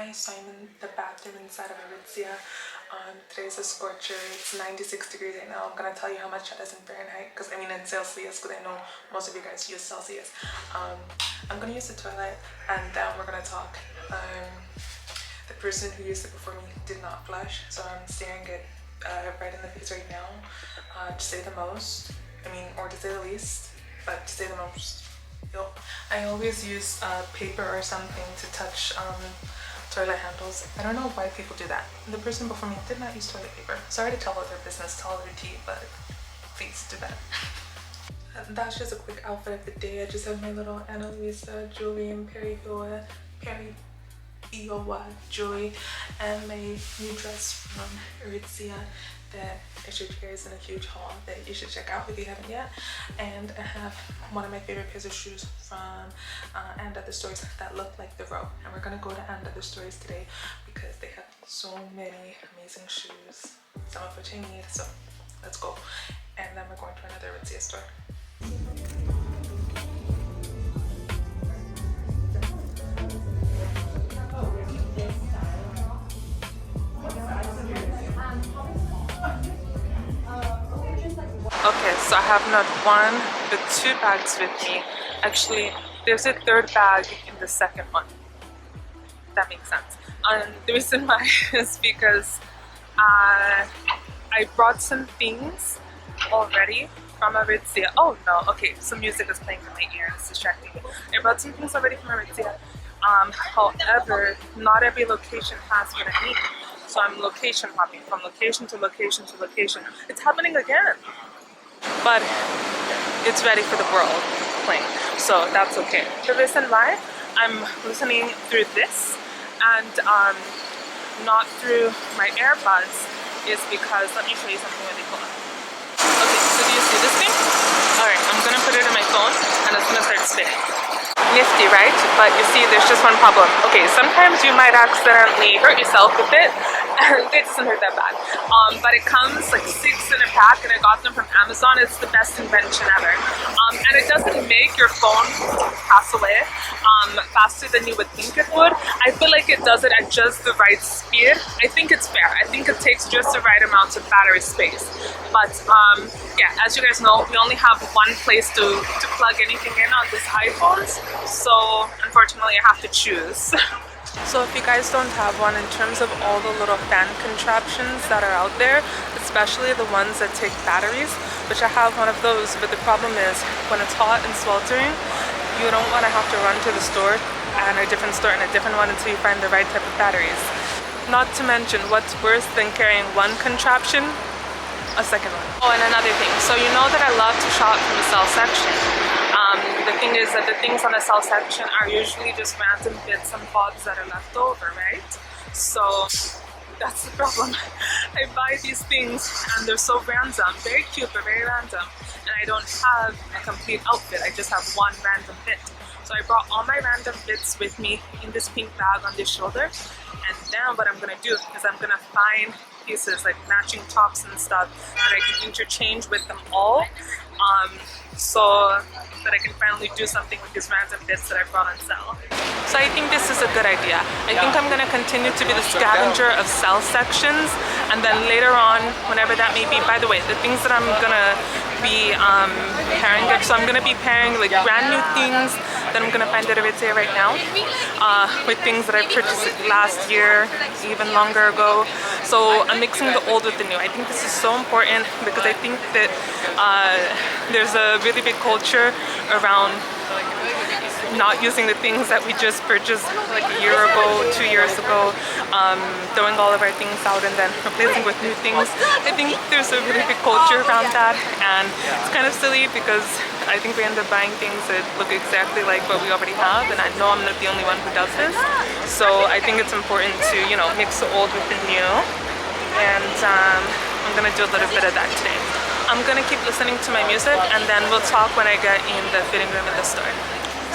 Hi, so I'm in the bathroom inside of Aritzia. Today's a scorcher. It's 96 degrees right now. I'm gonna tell you how much that is in Fahrenheit, because I mean in Celsius, because I know most of you guys use Celsius. I'm gonna use the toilet and then we're gonna talk. The person who used it before me did not flush, so I'm staring it right in the face right now. To say the most, or to say the least, but to say the most. I always use paper or something to touch toilet handles. I don't know why people do that. The person before me did not use toilet paper. Sorry to tell other business, tell other tea, but please do that. That's just a quick outfit of the day. I just have my little Ana Luisa jewelry and Peri Iowa jewelry and my new dress from Aritzia that I showed you guys in a huge haul that you should check out if you haven't yet. And I have one of my favorite pairs of shoes from And Other Stories that look like the row. And we're gonna go to And Other Stories today because they have so many amazing shoes, some of which I need. So let's go. And then we're going to another Aritzia store. Okay, so I have not one but two bags with me. Actually, there's a third bag in the second one. That makes sense. And the reason why is because I brought some things already from Aritzia. Oh no, okay, some music is playing in my ear, it's distracting me. I brought some things already from Aritzia. However, not every location has what I need. So I'm location hopping from location to location to location. It's happening again. But it's ready for the world playing, so that's okay. The reason why I'm listening through this and not through my earbuds is because, let me show you something really cool. Okay, so do you see this thing? Alright, I'm gonna put it in my phone and it's gonna start spinning. Nifty, right? But you see, there's just one problem. Okay, sometimes you might accidentally hurt yourself with it, and it doesn't hurt that bad. But it comes like 6 in a pack, and I got them from Amazon. It's the best invention ever. And it doesn't make your phone pass away faster than you would think it would. I feel like it does it at just the right speed. I think it's fair. I think it takes just the right amount of battery space. But yeah, as you guys know, we only have one place to plug anything in on this iPhone. So unfortunately I have to choose. So if you guys don't have one, in terms of all the little fan contraptions that are out there, especially the ones that take batteries, which I have one of those, but the problem is when it's hot and sweltering, you don't want to have to run to the store and a different store and a different one until you find the right type of batteries. Not to mention, what's worse than carrying one contraption? A second one. Oh, and another thing, so you know that I love to shop from the sell section. The thing is that the things on the sell section are usually just random bits and bobs that are left over, right? So that's the problem. I buy these things and they're so random, very cute but very random, and I don't have a complete outfit. I just have one random bit. So I brought all my random bits with me in this pink bag on this shoulder, and then what I'm gonna do is I'm gonna find pieces like matching tops and stuff that I can interchange with them all, so that I can finally do something with these random bits that I brought on sale. So I think this is a good idea. I think I'm going to continue to be the scavenger of sell sections, and then later on, whenever that may be, by the way, the things that I'm going to be pairing, so I'm going to be pairing like brand new things that I'm going to find at Aritzia right now with things that I purchased last year, even longer ago. So I'm mixing the old with the new. I think this is so important because I think that there's a really big culture around not using the things that we just purchased like a year ago, 2 years ago, throwing all of our things out and then replacing with new things. I think there's a really big culture around that, and it's kind of silly because I think we end up buying things that look exactly like what we already have, and I know I'm not the only one who does this. So I think it's important to, you know, mix the old with the new, and I'm gonna do a little bit of that today. I'm gonna keep listening to my music and then we'll talk when I get in the fitting room in the store.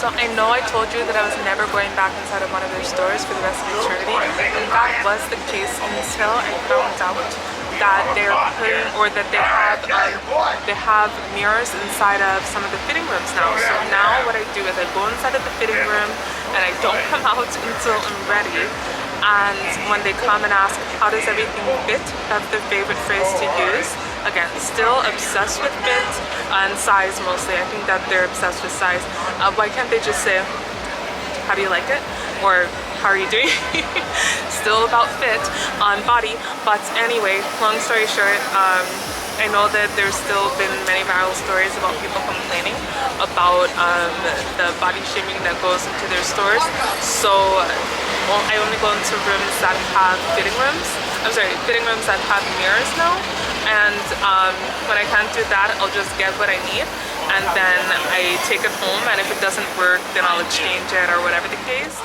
So I know I told you that I was never going back inside of one of their stores for the rest of eternity, and that was the case until I found out that they're putting, or that they have mirrors inside of some of the fitting rooms now. So now what I do is I go inside of the fitting room and I don't come out until I'm ready. and when they come and ask how does everything fit, that's their favorite phrase to use. Again, still obsessed with fit and size mostly. I think that they're obsessed with size. Why can't they just say, how do you like it? Or how are you doing? Still about fit on body. But anyway, long story short, I know that there's still been many viral stories about people complaining about the body shaming that goes into their stores. So I only go into rooms that have fitting rooms. I'm sorry, fitting rooms that have mirrors now. And when I can't do that, I'll just get what I need and then I take it home, and if it doesn't work, then I'll exchange it or whatever the case.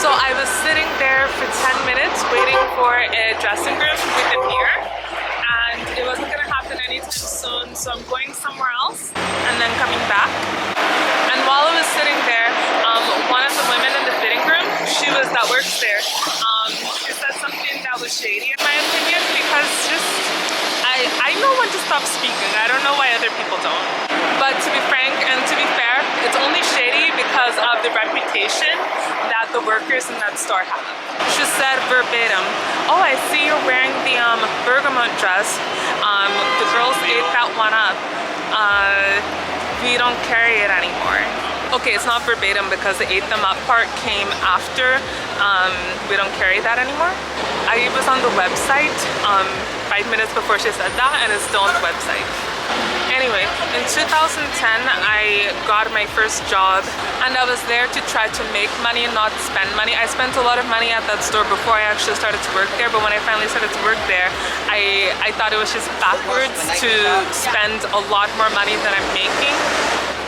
So I was sitting there for 10 minutes waiting for a dressing room with a mirror, and it wasn't going to happen anytime soon, so I'm going somewhere else and then coming back. And while I was sitting there, one of the women in the fitting room, that works there, she said something that was shady in my opinion, because I know when to stop speaking. I don't know why other people don't. But to be frank and to be fair, it's only shady because of the reputation that the workers in that store have. She said verbatim, "Oh, I see you're wearing the bergamot dress. The girls ate that one up. We don't carry it anymore." Okay, it's not verbatim because the ate them up part came after we don't carry that anymore. I was on the website 5 minutes before she said that, and it's still on the website. Anyway, in 2010, I got my first job, and I was there to try to make money and not spend money. I spent a lot of money at that store before I actually started to work there, but when I finally started to work there, I thought it was just backwards to spend a lot more money than I'm making,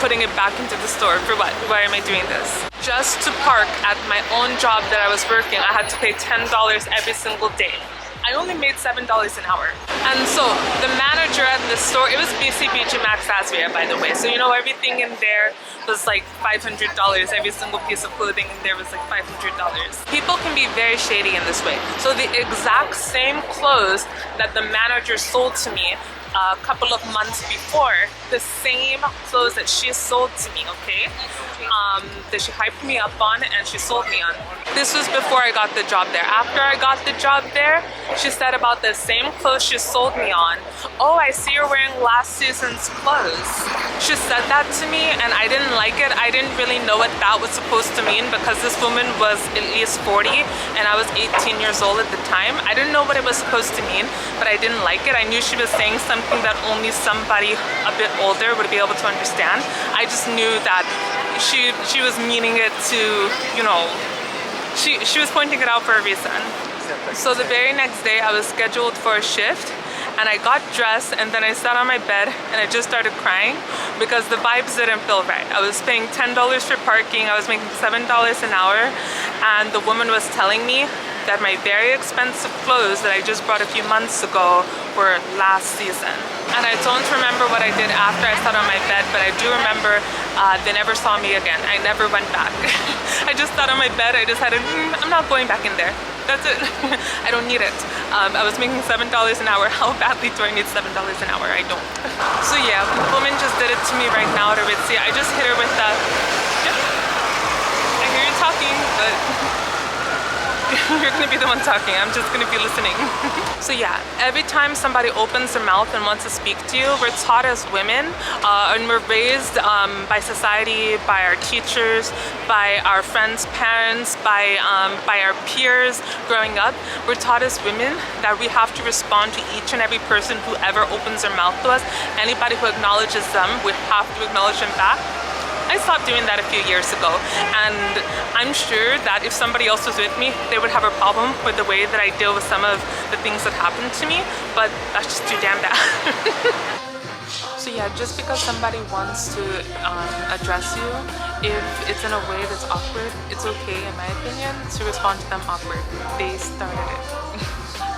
putting it back into the store. For what? Why am I doing this? Just to park at my own job that I was working, I had to pay $10 every single day. I only made $7 an hour. And so the manager at the store, it was BCBG Max Asria, by the way. So you know, everything in there was like $500. Every single piece of clothing in there was like $500. People can be very shady in this way. So the exact same clothes that the manager sold to me a couple of months before, the same clothes that she sold to me, okay? That she hyped me up on and she sold me on. This was before I got the job there. After I got the job there, she said about the same clothes she sold me on, "Oh, I see you're wearing last season's clothes." She said that to me and I didn't like it. I didn't really know what that was supposed to mean because this woman was at least 40 and I was 18 years old at the time. I didn't know what it was supposed to mean, but I didn't like it. I knew she was saying something that only somebody a bit older would be able to understand. I just knew that she was meaning it to, you know, she was pointing it out for a reason. So the very next day I was scheduled for a shift, and I got dressed and then I sat on my bed and I just started crying because the vibes didn't feel right. I was paying $10 for parking, I was making $7 an hour, and the woman was telling me that my very expensive clothes that I just brought a few months ago were last season. And I don't remember what I did after I sat on my bed, but I do remember they never saw me again. I never went back. I just sat on my bed, I decided, I'm not going back in there. That's it. I don't need it. I was making $7 an hour. How badly do I need $7 an hour? I don't. So yeah, the woman just did it to me right now at Aritzia. I just hit her with the, I hear you talking, but you're gonna be the one talking. I'm just gonna be listening. So yeah, every time somebody opens their mouth and wants to speak to you, we're taught as women, and we're raised by society, by our teachers, by our friends' parents, by our peers growing up. We're taught as women that we have to respond to each and every person who ever opens their mouth to us. Anybody who acknowledges them, we have to acknowledge them back. I stopped doing that a few years ago, and I'm sure that if somebody else was with me, they would have a problem with the way that I deal with some of the things that happen to me, but that's just too damn bad. So yeah, just because somebody wants to address you, if it's in a way that's awkward, it's okay, in my opinion, to respond to them awkward. They started it.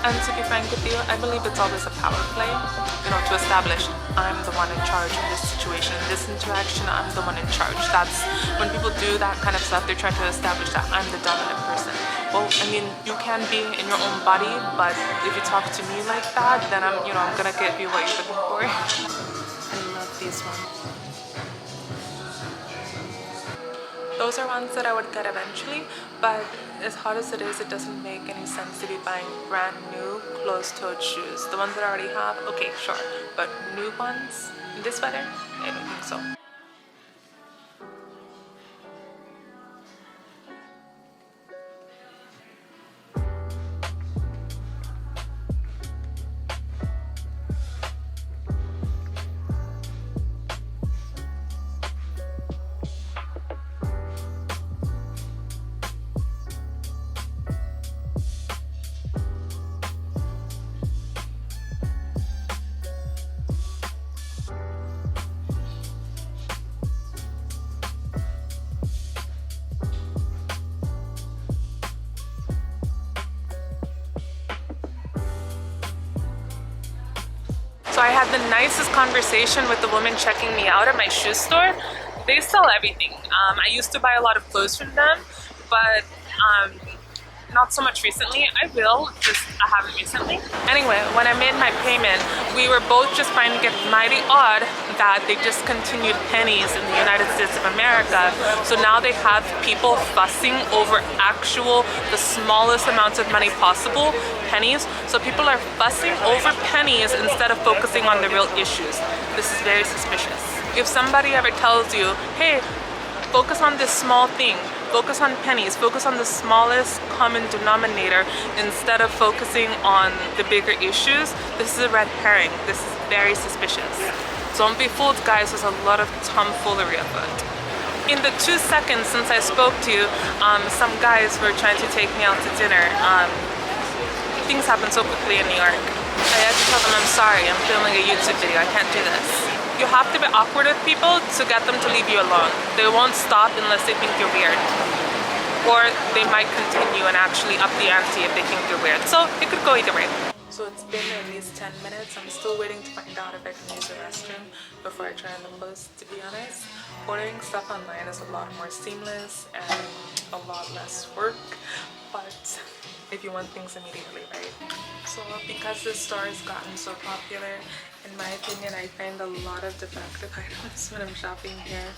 And to be frank with you, I believe it's always a power play, you know, to establish I'm the one in charge in this situation, in this interaction, I'm the one in charge. That's when people do that kind of stuff, they're trying to establish that I'm the dominant person. Well, I mean, you can be in your own body, but if you talk to me like that, then I'm gonna give you what you're looking for. I love these ones. Those are ones that I would get eventually, but as hot as it is, it doesn't make any sense to be buying brand new closed-toed shoes. The ones that I already have, okay, sure, but new ones in this weather, I don't think so. So I had the nicest conversation with the woman checking me out at my shoe store. They sell everything. I used to buy a lot of clothes from them, but not so much recently. I haven't recently. Anyway, when I made my payment, we were both just finding it mighty odd that they discontinued pennies in the United States of America. So now they have people fussing over the smallest amounts of money possible, pennies. So people are fussing over pennies instead of focusing on the real issues. This is very suspicious. If somebody ever tells you, hey, focus on this small thing, focus on pennies, focus on the smallest common denominator instead of focusing on the bigger issues, this is a red herring. This is very suspicious. Don't be fooled, guys, there's a lot of tomfoolery afoot. In the 2 seconds since I spoke to you, some guys were trying to take me out to dinner. Things happen so quickly in New York. I had to tell them I'm sorry, I'm filming a YouTube video, I can't do this. You have to be awkward with people to get them to leave you alone. They won't stop unless they think you're weird. Or they might continue and actually up the ante if they think you're weird. So it could go either way. So it's been at least 10 minutes. I'm still waiting to find out if I can use the restroom before I try on the clothes, to be honest. Ordering stuff online is a lot more seamless and a lot less work, but if you want things immediately, right? So because this store has gotten so popular, in my opinion, I find a lot of defective items when I'm shopping here.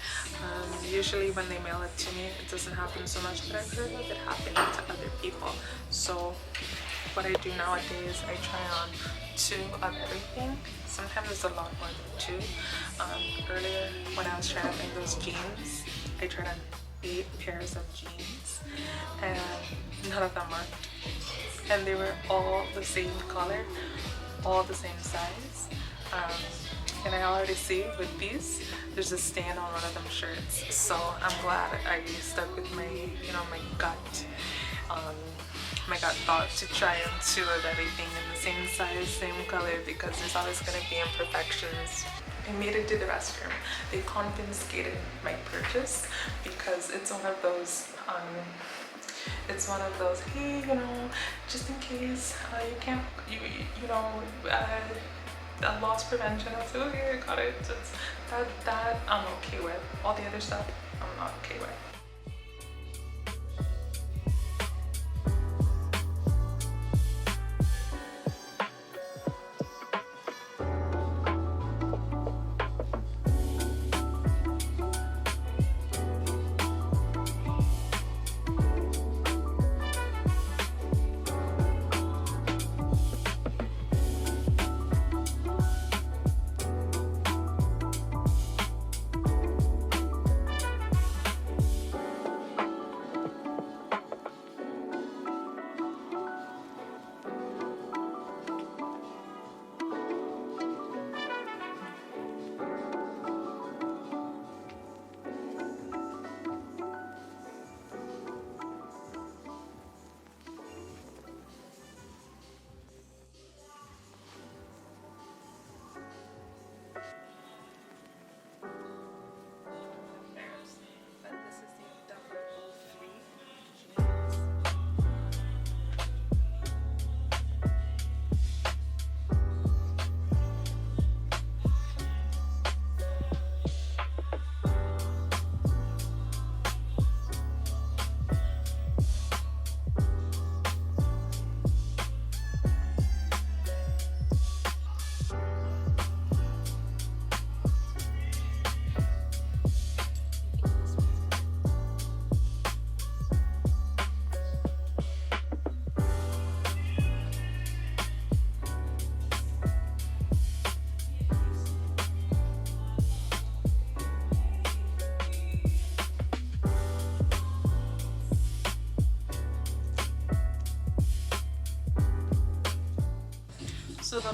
Usually when they mail it to me, it doesn't happen so much, but I've heard of it happening to other people. So what I do nowadays, I try on 2 of everything. Sometimes it's a lot more than 2. Earlier, when I was trying to find those jeans, I tried on 8 pairs of jeans, and none of them worked. And they were all the same color, all the same size. And I already see with these, there's a stain on one of them shirts. So I'm glad I stuck with my, my gut thought to try on 2 of everything in the same size, same color, because there's always going to be imperfections. I made it to the restroom. They confiscated my purchase because it's one of those, hey, just in case you can't, loss prevention. I was like, okay, I got it. That I'm okay with. All the other stuff, I'm not okay with.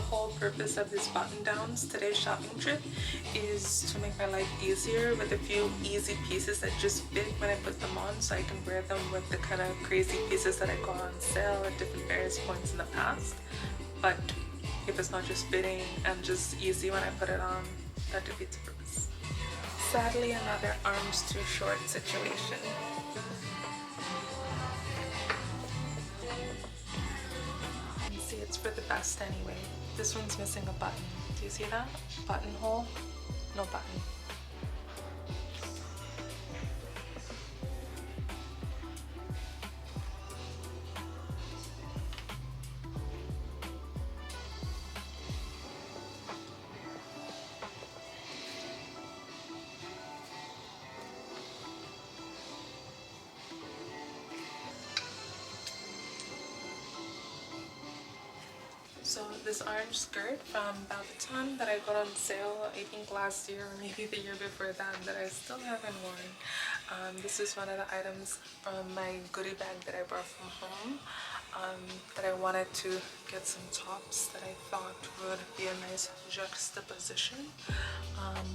whole purpose of these button downs today's shopping trip is to make my life easier with a few easy pieces that just fit when I put them on, so I can wear them with the kind of crazy pieces that I got on sale at different various points in the past. But if it's not just fitting and just easy when I put it on, that defeats the purpose. Sadly, another arms too short situation. See, it's for the best anyway. This one's missing a button. Do you see that? Buttonhole? No button. So this orange skirt from Babaton that I got on sale, I think last year or maybe the year before that I still haven't worn. This is one of the items from my goodie bag that I brought from home, that I wanted to get some tops that I thought would be a nice juxtaposition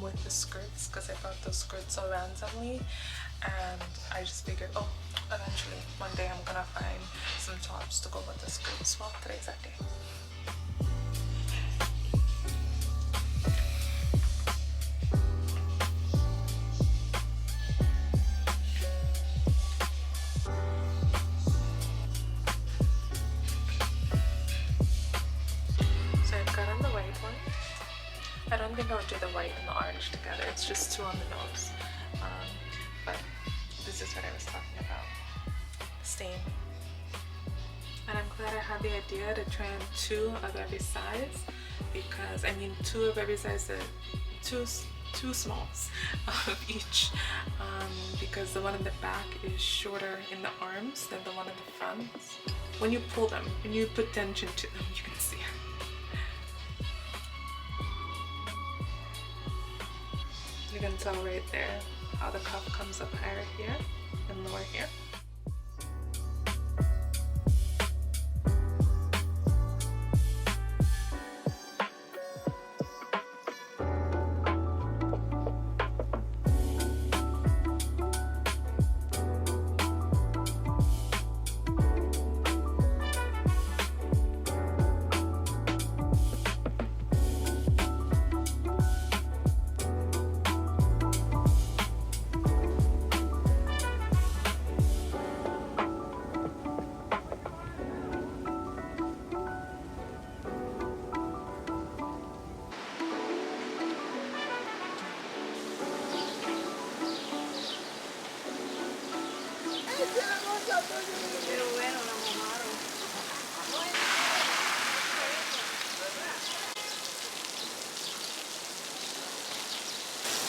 with the skirts, because I bought those skirts so randomly, and I just figured, oh, eventually one day I'm gonna find some tops to go with the skirts. Well, today's that day. I don't think I would do the white and the orange together, it's just two on the nose. But this is what I was talking about, stain. And I'm glad I had the idea to try on two of every size, because I mean two of every size, two smalls of each, because the one in the back is shorter in the arms than the one in the front. When you pull them, when you put tension to them, you can see it. You can tell right there how the cuff comes up higher here and lower here.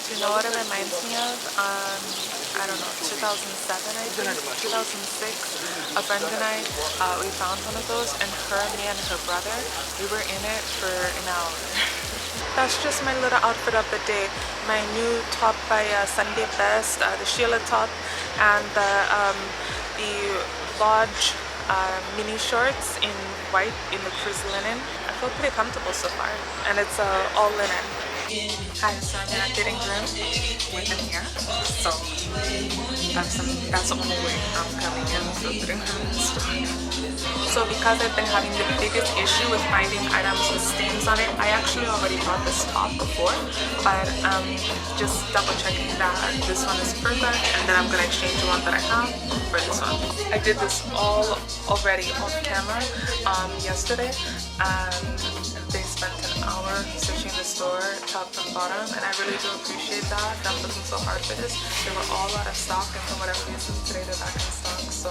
You know what it reminds me of? I don't know, 2007 I think, 2006. A friend and I, we found one of those, and me and her brother, we were in it for an hour. That's just my little outfit of the day. My new top by Sunday Best, the Sheila top, and the Lodge mini shorts in white in the cruise linen. I feel pretty comfortable so far, and it's all linen. Hi, so I'm not getting groomed with them here, so that's the only way I'm coming in filtering from the store. So because I've been having the biggest issue with finding items with stains on it, I actually already bought this top before, but just double checking that this one is perfect, and then I'm gonna exchange the one that I have for this one. I did this all already off camera yesterday, and they spent an hour searching the store top and bottom, and I really do appreciate that. Them looking so hard for this. They were all out of stock, and for whatever reason today they're back in stock. So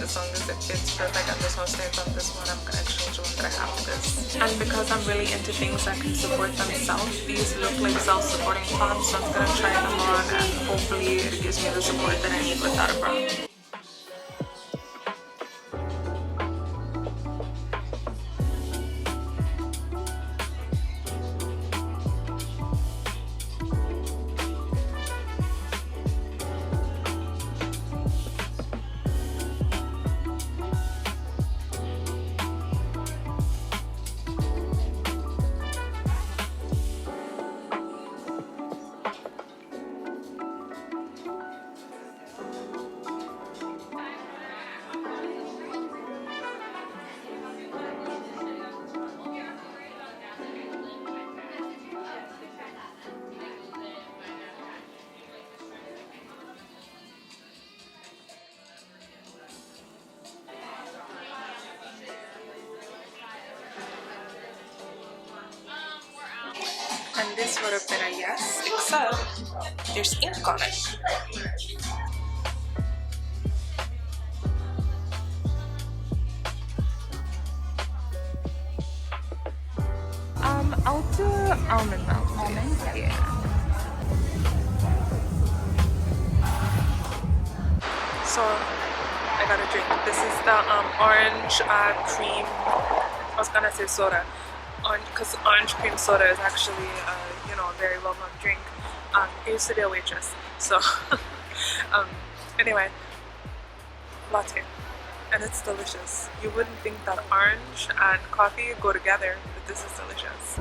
as long as it fits perfect and there's no stains on this one, I'm gonna exchange the one that I have for this. And because I'm really into things that can support themselves, these look like self-supporting tops, so I'm gonna try them on, and hopefully it gives me the support that I need without a bra. this would have been a yes, except there's ink on it. I'll do almond milk. Almond? Yeah. So, I got a drink. This is the orange cream. I was gonna say soda. Because orange cream soda is actually, you know, a very well-known drink. I used to be a waitress. So, anyway, latte. And it's delicious. You wouldn't think that orange and coffee go together, but this is delicious.